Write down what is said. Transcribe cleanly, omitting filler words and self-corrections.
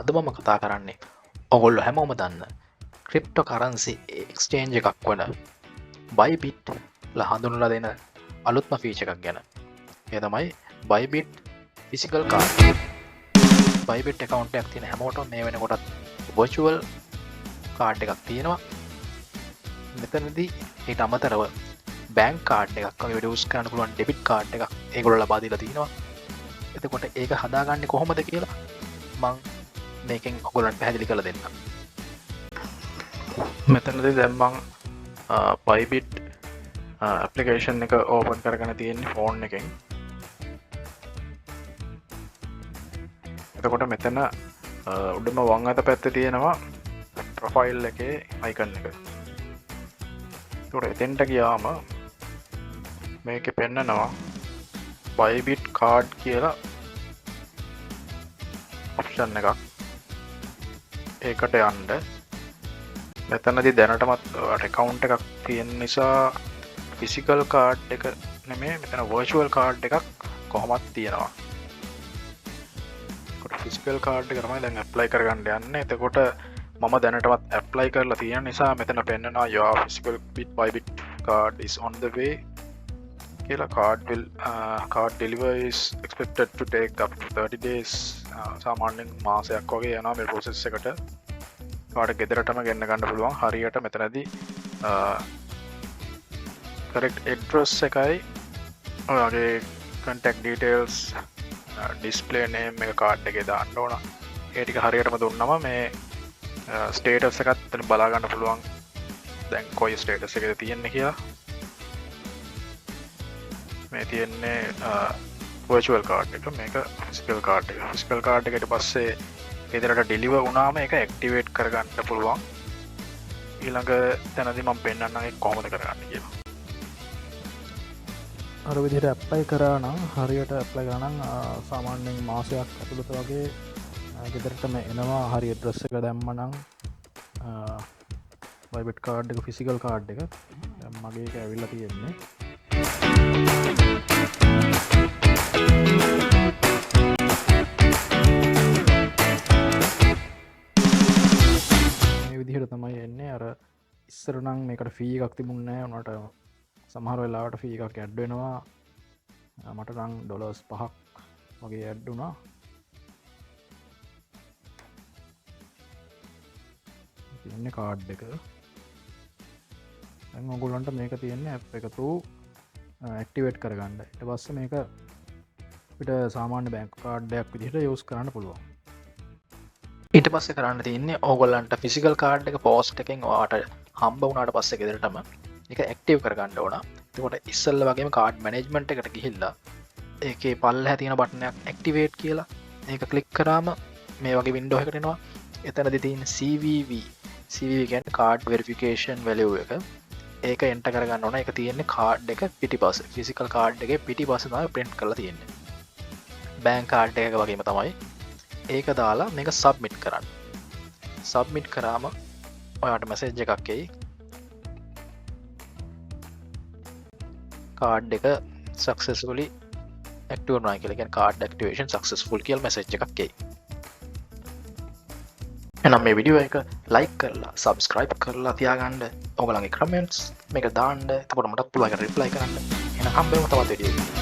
අද මම කතා කරන්නේ ඔගොල්ලෝ හැමෝම දන්න ක්‍රිප්ටෝ කරන්සි එක්ස්චේන්ජ් එකක් වන බයිබිට් ල හඳුනලා දෙන අලුත්ම ෆීච එකක් ගැන. එය තමයි බයිබිට් ෆිසිකල් කාඩ්. බයිබිට් එකකවුන්ට් එකක් තියෙන හැමෝටම මේ වෙනකොටත් වර්චුවල් කාඩ් එකක් තියෙනවා. මෙතනදී ඊට අමතරව බැංක් කාඩ් එකක් වගේ යූස් කරන්න පුළුවන් ඩෙබිට් කාඩ් එකක් ඒගොල්ලෝ ලබා දීලා තිනවා. එතකොට ඒක හදාගන්නේ කොහොමද කියලා මං මේකෙන් ඔගොල්ලන්ට පැහැදිලි කරලා දෙන්න. මෙතනදී දැන් මං බයිබිට් ඇප්ලිකේෂන් එක ඕපන් කරගෙන තියෙන්නේ ෆෝන් එකෙන්. එතකොට මෙතන උඩම වම් අත පැත්තේ තියෙනවා ප්‍රොෆයිල් එකේ අයිකන් එක. ඒකට එතෙන්ට ගියාම මේකේ පෙන්නනවා බයිබිට් කාඩ් කියලා ඔප්ෂන් එකක්. ඒකට යන්න මෙතනදී දැනටමත් account එකක් තියෙන නිසා physical card එක නෙමෙයි මෙතන virtual card එකක් කොහොමද තියෙනවා. ඒකට physical card එක තමයි දැන් apply කරගන්න යන්නේ. එතකොට මම දැනටමත් apply කරලා තියෙන නිසා මෙතන පෙන්නනවා your physical bit card is on the way කියලා. card delivery is expected to take up to 30 days. සාමාන්‍යයෙන් මාසයක් වගේ යනවා මේ process එකට. කාට ගෙදරටම ගෙන්න ගන්න පුළුවන්. හරියට මෙතනදී correct address එකයි ඔයාගේ contact details display name එක කාඩ් එකේ දාන්න ඕන. ඒ ටික හරියටම දුන්නම මේ status එකත් එතන බලා ගන්න පුළුවන්. දැන් කොයි status එකද තියෙන්නේ කියලා. මේ තියෙන්නේ virtual card එක. මේක physical card එක. physical card එකට පස්සේ ගෙදරට ඩෙලිවර් වුණාම ඒක ඇක්ටිවේට් කරගන්න පුළුවන්. ඊළඟ තැනදී මම පෙන්නන්නම් ඒක කොහොමද කරගන්නේ කියලා. අර විදිහට ඇප්ලයි කරා නම් හරියට ඇප්ලයි කරා නම් සාමාන්‍යයෙන් මාසයක් ඇතුළත වගේ ගෙදරටම එනවා. හරි ඇඩ්‍රස් එක දැම්මනම් බයිබිට් කාඩ් එක ෆිසිකල් කාඩ් එක. දැන් මගේ එක ඇවිල්ලා තියෙන්නේ. විදිහට තමයි එන්නේ. අර ඉස්සර නම් මේකට ෆී එකක් තිබුණේ නැහැ. උනට සමහර වෙලාවට ෆී එකක් ඇඩ් වෙනවා. මට නම් $5ක් වගේ ඇඩ් වුණා. තියෙන්නේ කාඩ් එක. දැන් ඔයගොල්ලන්ට මේක තියෙන්නේ ඇප් එක through ඇක්ටිවේට් කරගන්න. ඊට පස්සේ මේක අපිට සාමාන්‍ය බැංකු කාඩ් එකක් විදිහට යූස් කරන්න පුළුවන්. ඊට පස්සේ කරන්න තියෙන්නේ ඕගොල්ලන්ට ෆිසිකල් කාඩ් එක පෝස්ට් එකෙන් ඔයාට හම්බ වුණාට පස්සේ ගෙදරටම ඒක ඇක්ටිව් කරගන්න ඕන. එතකොට ඉස්සෙල්ලා වගේම කාඩ් මැනේජ්මන්ට් එකට ගිහිල්ලා ඒකේ පල්ලෙහා තියෙන බටන් එකක් ඇක්ටිවේට් කියලා ඒක ක්ලික් කරාම මේ වගේ වින්ඩෝ එකකට එනවා. එතනදී තියෙන CVV කියන්නේ කාඩ් වෙරිෆිකේෂන් වැලියු එක. ඒක එන්ටර් කරගන්න ඕන. ඒක තියෙන්නේ කාඩ් එක පිටිපස්සේ. ෆිසිකල් කාඩ් එකේ පිටිපස්සේ තමයි print කරලා තියෙන්නේ. බැංක් කාඩ් එක වගේම තමයි. ඒක දාලා මේක සබ්මිට් කරන්න. සබ්මිට් කරාම ඔයාට මැසේජ් එකක් එයි. කාඩ් එක සක්සස්ෆුලි ඇක්ටිව් වුණා කියලා. කියන්නේ කාඩ් ඇක්ටිවේෂන් සක්සස්ෆුල් කියලා මැසේජ් එකක් එයි. එහෙනම් මේ වීඩියෝ එක ලයික් කරලා සබ්ස්ක්‍රයිබ් කරලා තියාගන්න. ඔයගොල්ලන්ගේ කමෙන්ට්ස් මේක දාන්න. එතකොට මටත් පුළුවන් රිප්ලයි කරන්න. එහෙනම් හම්බෙමු තවත් වීඩියෝ එකකින්.